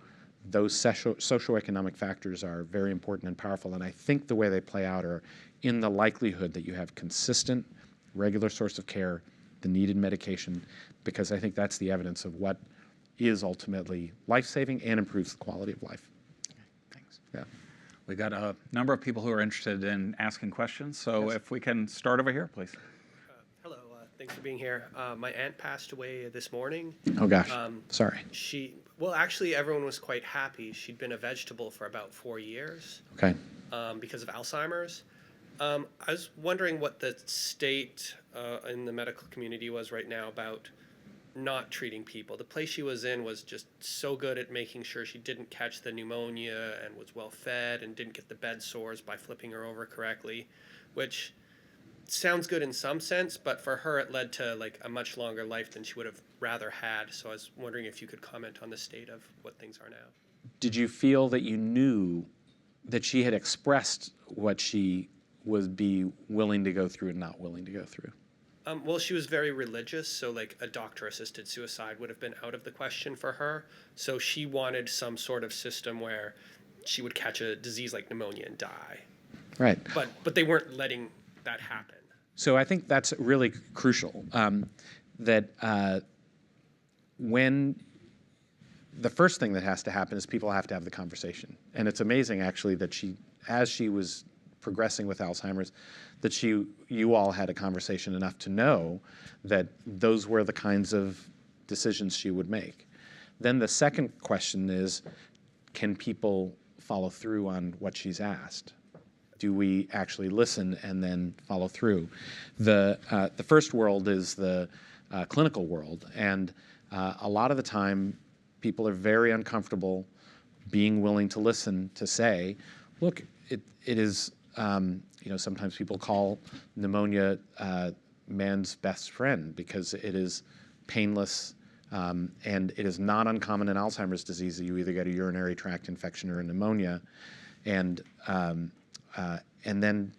those socioeconomic factors are very important and powerful, and I think the way they play out are in the likelihood that you have consistent, regular source of care, the needed medication, because I think that's the evidence of what is ultimately life-saving and improves the quality of life. Okay, thanks. Yeah. We got a number of people who are interested in asking questions, so if we can start over here, please. Hello, thanks for being here. My aunt passed away this morning. Oh gosh, sorry. Well, actually, everyone was quite happy. She'd been a vegetable for about 4 years. Okay. Because of Alzheimer's. I was wondering what the state in the medical community was right now about not treating people. The place she was in was just so good at making sure she didn't catch the pneumonia and was well fed and didn't get the bed sores by flipping her over correctly, which sounds good in some sense, but for her it led to like a much longer life than she would have rather had. So I was wondering if you could comment on the state of what things are now. Did you feel that you knew that she had expressed what she would be willing to go through and not willing to go through? Well, she was very religious, so like a doctor-assisted suicide would have been out of the question for her. So she wanted some sort of system where she would catch a disease like pneumonia and die. Right. But they weren't letting that happen. So I think that's really crucial, that when the first thing that has to happen is people have to have the conversation. And it's amazing, actually, that as she was progressing with Alzheimer's, that you all had a conversation enough to know that those were the kinds of decisions she would make. Then the second question is, can people follow through on what she's asked? Do we actually listen and then follow through? The first world is the clinical world, and a lot of the time people are very uncomfortable being willing to listen, to say, look, it is, sometimes people call pneumonia man's best friend because it is painless, and it is not uncommon in Alzheimer's disease that you either get a urinary tract infection or a pneumonia. And then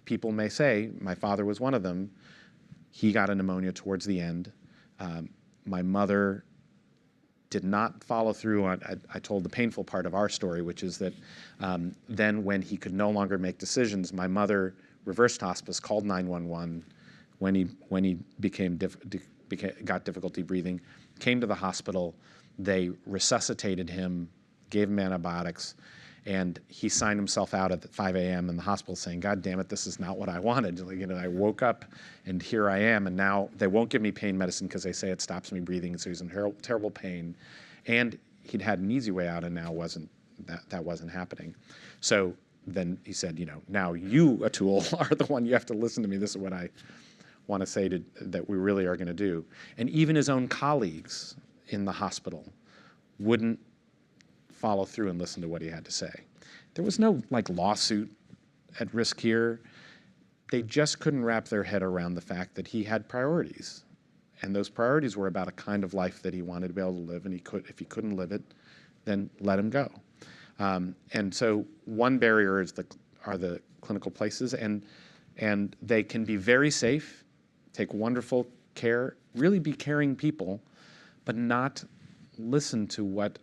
people may say, my father was one of them. He got a pneumonia towards the end. My mother did not follow through on, I told the painful part of our story, which is that then when he could no longer make decisions, my mother reversed hospice, called 911 when he got difficulty breathing, came to the hospital, they resuscitated him, gave him antibiotics, and he signed himself out at 5 a.m. in the hospital saying, God damn it, this is not what I wanted. I woke up and here I am, and now they won't give me pain medicine because they say it stops me breathing, so he's in terrible pain. And he'd had an easy way out, and now that wasn't happening. So then he said, now you, Atul, are the one you have to listen to me. This is what I want to say that we really are going to do. And even his own colleagues in the hospital wouldn't follow through and listen to what he had to say. There was no lawsuit at risk here. They just couldn't wrap their head around the fact that he had priorities. And those priorities were about a kind of life that he wanted to be able to live, and if he couldn't live it, then let him go. And so one barrier are the clinical places, and they can be very safe, take wonderful care, really be caring people, but not listen to what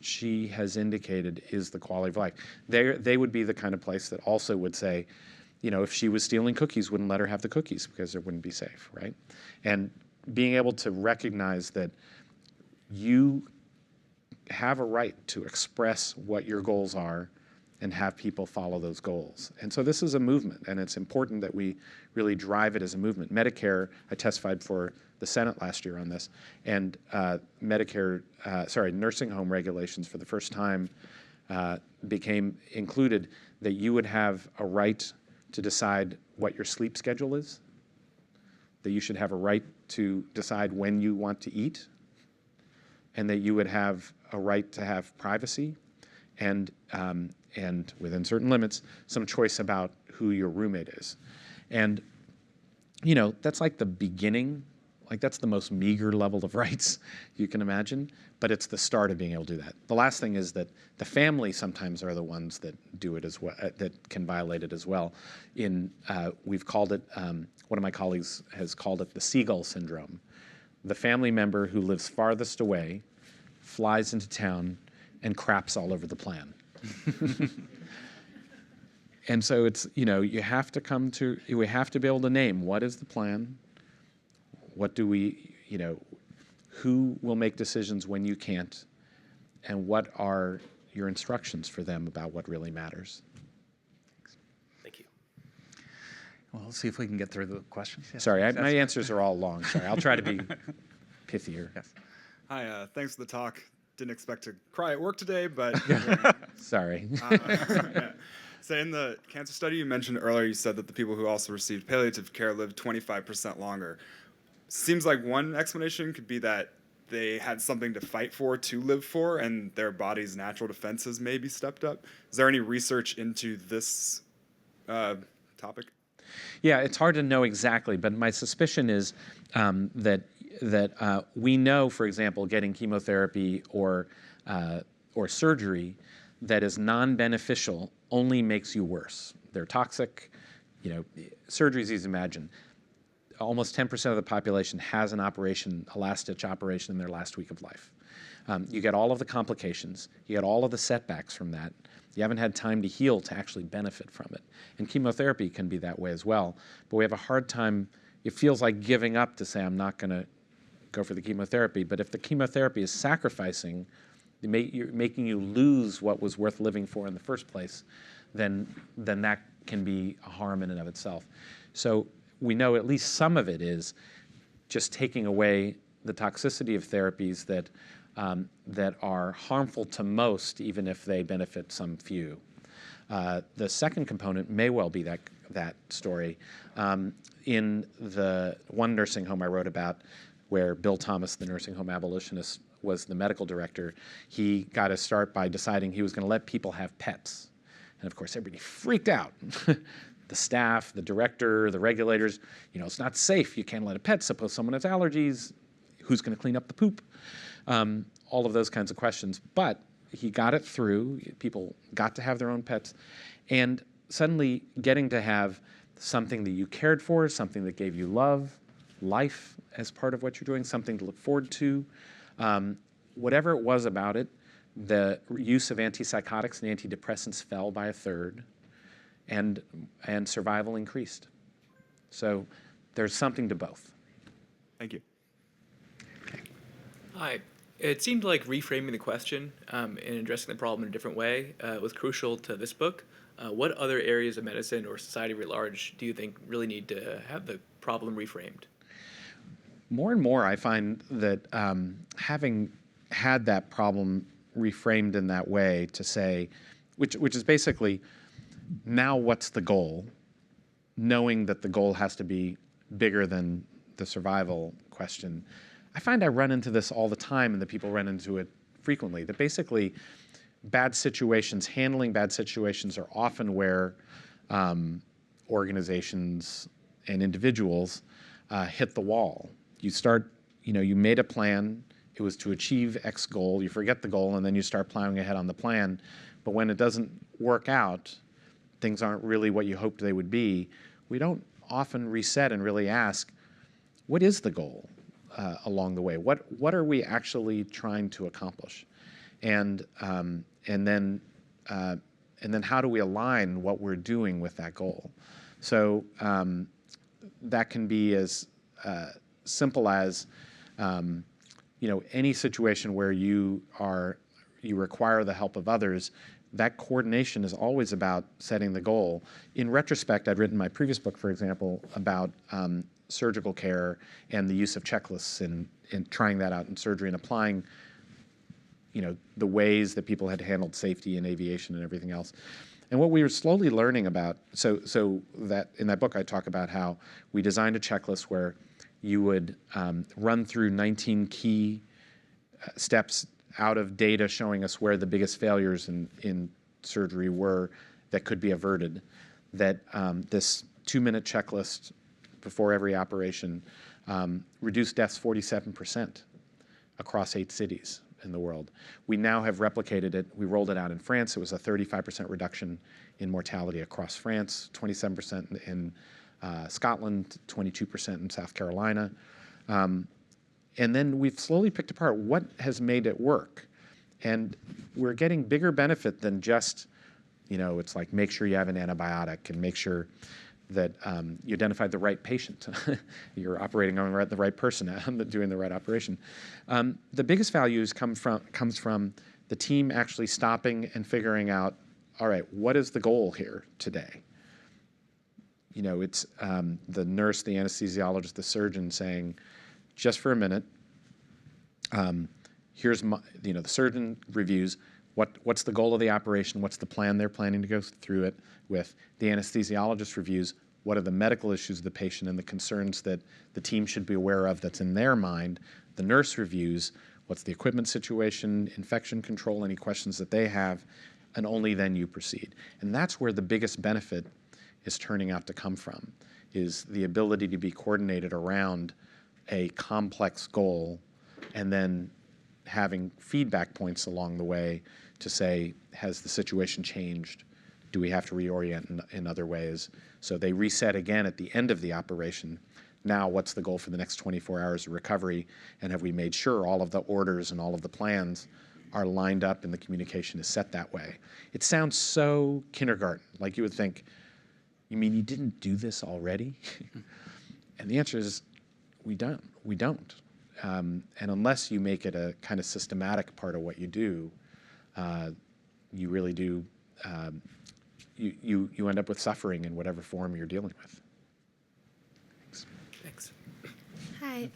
she has indicated is the quality of life. They would be the kind of place that also would say, if she was stealing cookies, wouldn't let her have the cookies because it wouldn't be safe, right? And being able to recognize that you have a right to express what your goals are and have people follow those goals. And so this is a movement, and it's important that we really drive it as a movement. Medicare, I testified for the Senate last year on this, and nursing home regulations for the first time became included that you would have a right to decide what your sleep schedule is, that you should have a right to decide when you want to eat, and that you would have a right to have privacy and within certain limits, some choice about who your roommate is. And, that's like the beginning, like that's the most meager level of rights you can imagine, but it's the start of being able to do that. The last thing is that the family sometimes are the ones that do it as well, that can violate it as well. We've called it, one of my colleagues has called it the seagull syndrome. The family member who lives farthest away flies into town and craps all over the plan. And so it's, we have to be able to name what is the plan, what do we, who will make decisions when you can't, and what are your instructions for them about what really matters. Thank you. Well, let's see if we can get through the questions. Yes. Sorry, my answers are all long. Sorry, I'll try to be pithier. Yes. Hi, thanks for the talk. Didn't expect to cry at work today, but Sorry. yeah. So in the cancer study you mentioned earlier, you said that the people who also received palliative care lived 25% longer. Seems like one explanation could be that they had something to fight for, to live for, and their body's natural defenses maybe stepped up. Is there any research into this topic? Yeah, it's hard to know exactly, but my suspicion is that we know, for example, getting chemotherapy or surgery that is non-beneficial only makes you worse. They're toxic. Surgeries, you imagine, almost 10% of the population has an operation, a last-ditch operation in their last week of life. You get all of the complications. You get all of the setbacks from that. You haven't had time to heal to actually benefit from it. And chemotherapy can be that way as well. But we have a hard time. It feels like giving up to say, I'm not going to go for the chemotherapy. But if the chemotherapy is sacrificing, making you lose what was worth living for in the first place, then that can be a harm in and of itself. So we know at least some of it is just taking away the toxicity of therapies that are harmful to most, even if they benefit some few. The second component may well be that story. In the one nursing home I wrote about, where Bill Thomas, the nursing home abolitionist, was the medical director, he got his start by deciding he was going to let people have pets. And of course, everybody freaked out. The staff, the director, the regulators, it's not safe. You can't let a pet. Suppose someone has allergies. Who's going to clean up the poop? All of those kinds of questions. But he got it through. People got to have their own pets. And suddenly getting to have something that you cared for, something that gave you love, life as part of what you're doing, something to look forward to, whatever it was about it, the use of antipsychotics and antidepressants fell by a third, and survival increased. So there's something to both. Thank you. Hi. It seemed like reframing the question and addressing the problem in a different way was crucial to this book. What other areas of medicine or society writ large do you think really need to have the problem reframed? More and more, I find that having had that problem reframed in that way to say, which is basically, now what's the goal? Knowing that the goal has to be bigger than the survival question. I find I run into this all the time, and that people run into it frequently, that basically handling bad situations are often where organizations and individuals hit the wall. You start, you made a plan, it was to achieve X goal, you forget the goal, and then you start plowing ahead on the plan. But when it doesn't work out, things aren't really what you hoped they would be, we don't often reset and really ask, what is the goal along the way? What are we actually trying to accomplish? and and then how do we align what we're doing with that goal? So that can be as simple as any situation where you require the help of others. That coordination is always about setting the goal. In retrospect, I'd written my previous book, for example, about surgical care and the use of checklists and trying that out in surgery and applying the ways that people had handled safety in aviation and everything else. And what we were slowly learning about, so that in that book I talk about how we designed a checklist where you would run through 19 key steps out of data showing us where the biggest failures in surgery were that could be averted. That this 2-minute checklist before every operation reduced deaths 47% across 8 cities in the world. We now have replicated it. We rolled it out in France. It was a 35% reduction in mortality across France, 27% in Scotland, 22% in South Carolina. And then we've slowly picked apart what has made it work. And we're getting bigger benefit than just, it's like make sure you have an antibiotic and make sure that you identified the right patient. You're operating on the right person, doing the right operation. The biggest values comes from the team actually stopping and figuring out, all right, what is the goal here today? It's the nurse, the anesthesiologist, the surgeon saying, just for a minute, here's the surgeon reviews what's the goal of the operation, what's the plan they're planning to go through it with. The anesthesiologist reviews what are the medical issues of the patient and the concerns that the team should be aware of that's in their mind. The nurse reviews what's the equipment situation, infection control, any questions that they have, and only then you proceed. And that's where the biggest benefit is turning out to come from, is the ability to be coordinated around a complex goal and then having feedback points along the way to say, has the situation changed? Do we have to reorient in other ways? So they reset again at the end of the operation. Now what's the goal for the next 24 hours of recovery? And have we made sure all of the orders and all of the plans are lined up and the communication is set that way? It sounds so kindergarten, like you would think, you mean you didn't do this already? And the answer is, we don't. And unless you make it a kind of systematic part of what you do, you really do, you end up with suffering in whatever form you're dealing with. Thanks. Hi.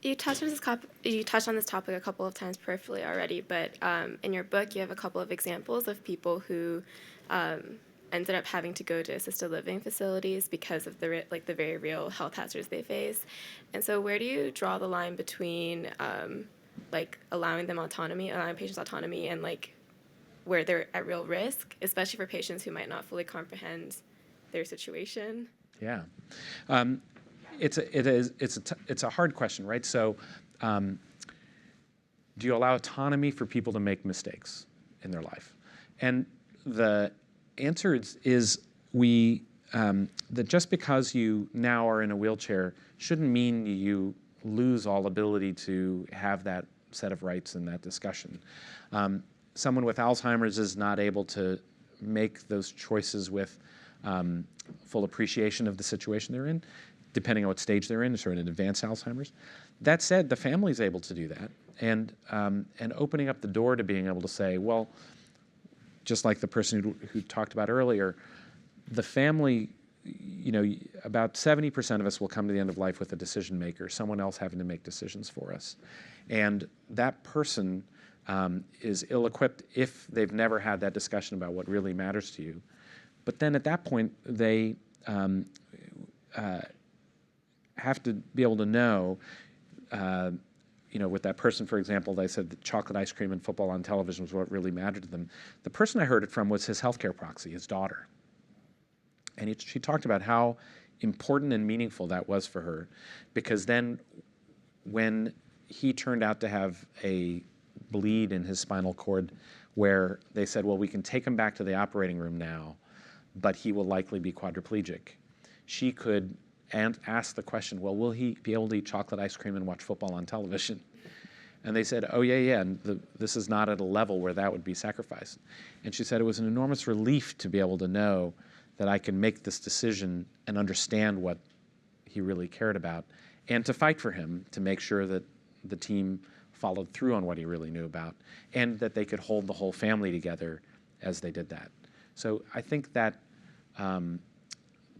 You touched on this topic a couple of times peripherally already, but in your book you have a couple of examples of people who ended up having to go to assisted living facilities because of the very real health hazards they face. And so where do you draw the line between allowing patients autonomy and where they're at real risk, especially for patients who might not fully comprehend their situation? Yeah. It's a hard question, right? So do you allow autonomy for people to make mistakes in their life? And the answer is that just because you now are in a wheelchair shouldn't mean you lose all ability to have that set of rights and that discussion. Someone with Alzheimer's is not able to make those choices with full appreciation of the situation they're in, depending on what stage they're in, or in advanced Alzheimer's. That said, the family's able to do that, and opening up the door to being able to say, well, just like the person who talked about earlier, the family, about 70% of us will come to the end of life with a decision maker, someone else having to make decisions for us. And that person is ill-equipped if they've never had that discussion about what really matters to you. But then at that point, they have to be able to know, with that person, for example, they said that chocolate ice cream and football on television was what really mattered to them. The person I heard it from was his healthcare proxy, his daughter. And she talked about how important and meaningful that was for her, because then when he turned out to have a bleed in his spinal cord where they said, well, we can take him back to the operating room now, but he will likely be quadriplegic, she could ask the question, well, will he be able to eat chocolate ice cream and watch football on television? And they said, oh, yeah, and this is not at a level where that would be sacrificed. And she said it was an enormous relief to be able to know that I can make this decision and understand what he really cared about, and to fight for him to make sure that the team followed through on what he really knew about, and that they could hold the whole family together as they did that. So I think that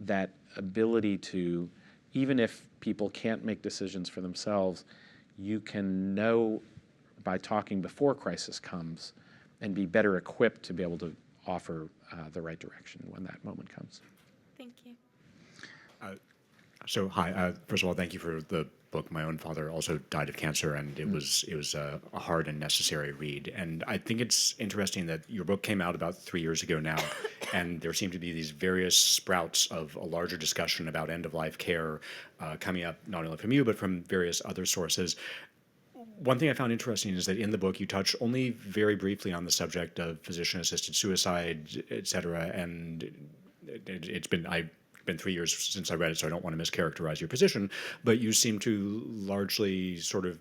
that ability to, even if people can't make decisions for themselves, you can know by talking before crisis comes and be better equipped to be able to offer the right direction when that moment comes. Thank you. So hi, first of all, thank you for the book. My own father also died of cancer, and it was a hard and necessary read. And I think it's interesting that your book came out about 3 years ago now, and there seem to be these various sprouts of a larger discussion about end-of-life care coming up not only from you, but from various other sources. One thing I found interesting is that in the book you touch only very briefly on the subject of physician-assisted suicide, et cetera, and it's been 3 years since I read it, so I don't want to mischaracterize your position, but you seem to largely sort of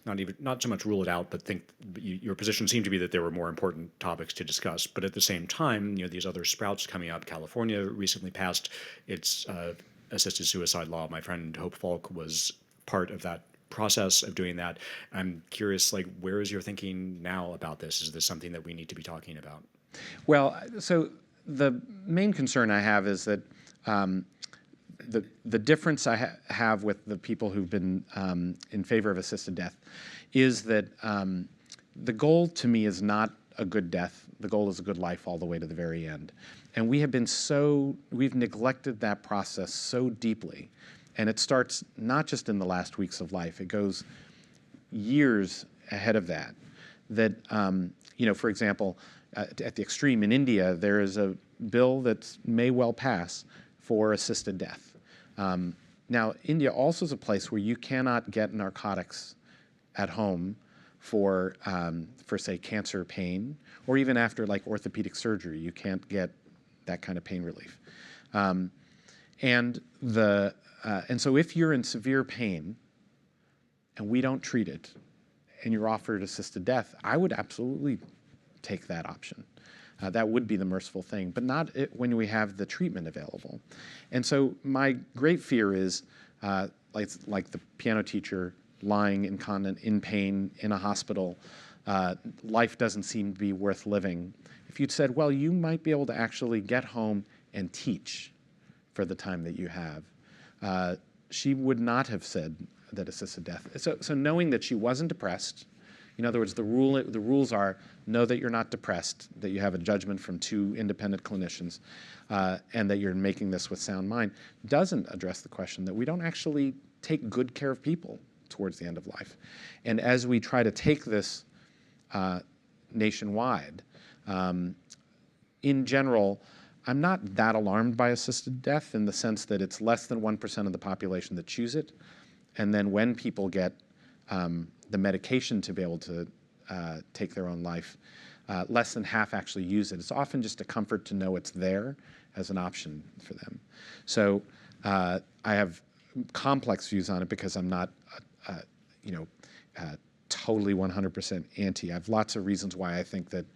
not so much rule it out, but think your position seemed to be that there were more important topics to discuss. But at the same time, these other sprouts coming up. California recently passed its assisted suicide law. My friend Hope Falk was part of that process of doing that. I'm curious, where is your thinking now about this? Is this something that we need to be talking about? Well, so the main concern I have is that the difference I have with the people who've been in favor of assisted death is that the goal to me is not a good death. The goal is a good life all the way to the very end. And we've neglected that process so deeply. And it starts not just in the last weeks of life. It goes years ahead of that. For example, at the extreme in India, there is a bill that may well pass for assisted death. Now, India also is a place where you cannot get narcotics at home for say, cancer pain, or even after orthopedic surgery. You can't get that kind of pain relief. And so if you're in severe pain and we don't treat it and you're offered assisted death, I would absolutely take that option. That would be the merciful thing, but not when we have the treatment available. And so my great fear is like the piano teacher lying incontinent, in pain, in a hospital. Life doesn't seem to be worth living. If you'd said, well, you might be able to actually get home and teach for the time that you have, she would not have said that assisted death. So knowing that she wasn't depressed, in other words, the rules are know that you're not depressed, that you have a judgment from 2 independent clinicians, and that you're making this with sound mind, doesn't address the question that we don't actually take good care of people towards the end of life. And as we try to take this nationwide, in general, I'm not that alarmed by assisted death in the sense that it's less than 1% of the population that choose it. And then when people get the medication to be able to take their own life, less than half actually use it. It's often just a comfort to know it's there as an option for them. So I have complex views on it because I'm not, totally 100% anti. I have lots of reasons why I think that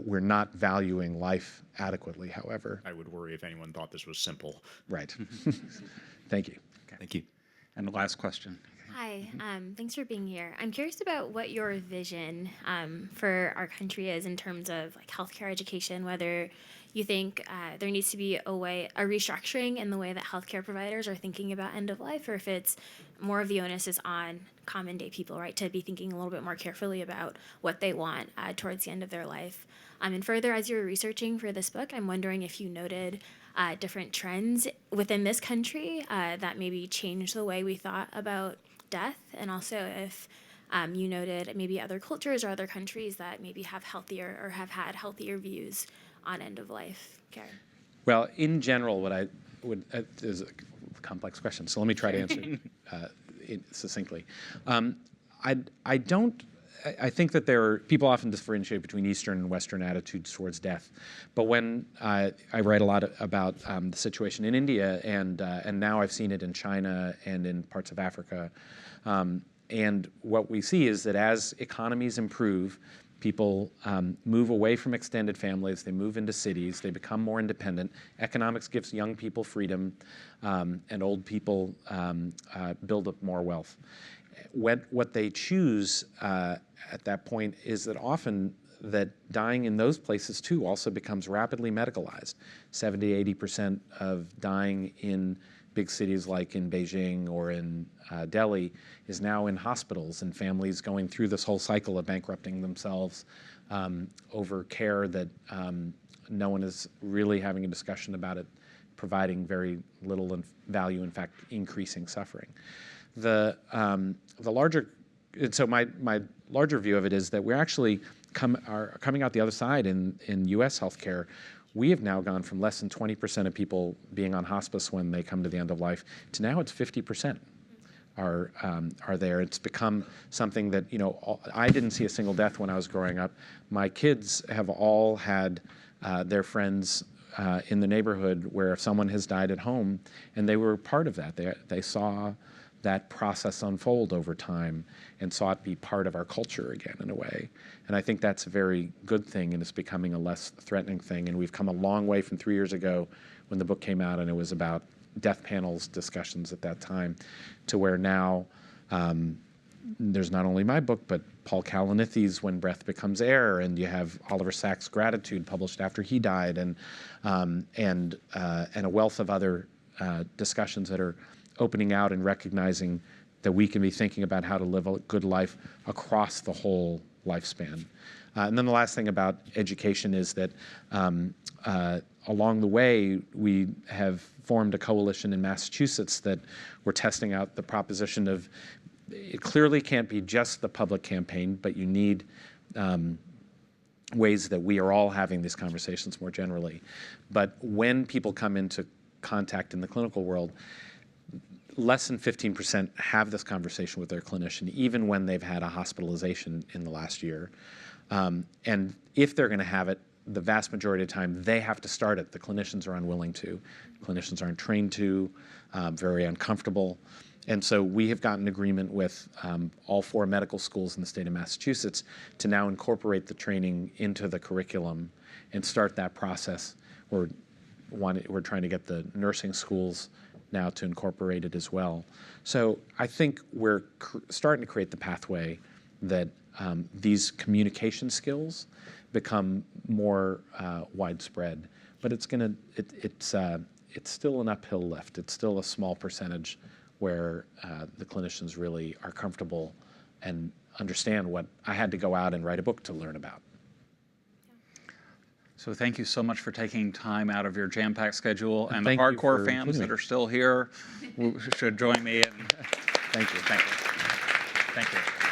we're not valuing life adequately, however. I would worry if anyone thought this was simple. Right. Thank you. Okay. Thank you. And the last question. Hi, thanks for being here. I'm curious about what your vision for our country is in terms of healthcare education, whether you think there needs to be a restructuring in the way that healthcare providers are thinking about end of life, or if it's more of the onus is on common day people, right, to be thinking a little bit more carefully about what they want towards the end of their life. And further, as you were researching for this book, I'm wondering if you noted different trends within this country that maybe changed the way we thought about death, and also if you noted maybe other cultures or other countries that maybe have healthier or have had healthier views on end of life care. Well, in general, what I would is a complex question, so let me try to answer it succinctly. I think that people often differentiate between Eastern and Western attitudes towards death. But when I write a lot about the situation in India, and now I've seen it in China and in parts of Africa, And what we see is that as economies improve, people move away from extended families, they move into cities, they become more independent. Economics gives young people freedom, and old people build up more wealth. What they choose at that point is that often that dying in those places too also becomes rapidly medicalized. 70–80% of dying in big cities like in Beijing or in Delhi is now in hospitals, and families going through this whole cycle of bankrupting themselves over care that no one is really having a discussion about it, providing very little value, in fact, increasing suffering. So my larger view of it is that we're actually are coming out the other side in U.S. healthcare. We have now gone from less than 20% of people being on hospice when they come to the end of life to now it's 50% are there. It's become something that, I didn't see a single death when I was growing up. My kids have all had their friends in the neighborhood where someone has died at home, and they were part of that. They saw that process unfold over time and saw it be part of our culture again in a way. And I think that's a very good thing, and it's becoming a less threatening thing. And we've come a long way from 3 years ago when the book came out and it was about death panels discussions at that time to where now there's not only my book, but Paul Kalanithe's When Breath Becomes Air, and you have Oliver Sacks' Gratitude published after he died, and a wealth of other discussions that are opening out and recognizing that we can be thinking about how to live a good life across the whole lifespan. And then the last thing about education is that along the way, we have formed a coalition in Massachusetts that we're testing out the proposition of it clearly can't be just the public campaign, but you need ways that we are all having these conversations more generally. But when people come into contact in the clinical world, less than 15% have this conversation with their clinician, even when they've had a hospitalization in the last year. And if they're going to have it, the vast majority of the time, they have to start it. The clinicians are unwilling to. Clinicians aren't trained to, very uncomfortable. And so we have gotten agreement with all 4 medical schools in the state of Massachusetts to now incorporate the training into the curriculum and start that process. We're trying to get the nursing schools now to incorporate it as well. So I think we're starting to create the pathway that these communication skills become more widespread. But it's still an uphill lift. It's still a small percentage where the clinicians really are comfortable and understand what I had to go out and write a book to learn about. So thank you so much for taking time out of your jam-packed schedule. And the Thank you hardcore for fans including that me. are still here should join me. And Thank you. thank you. Thank you.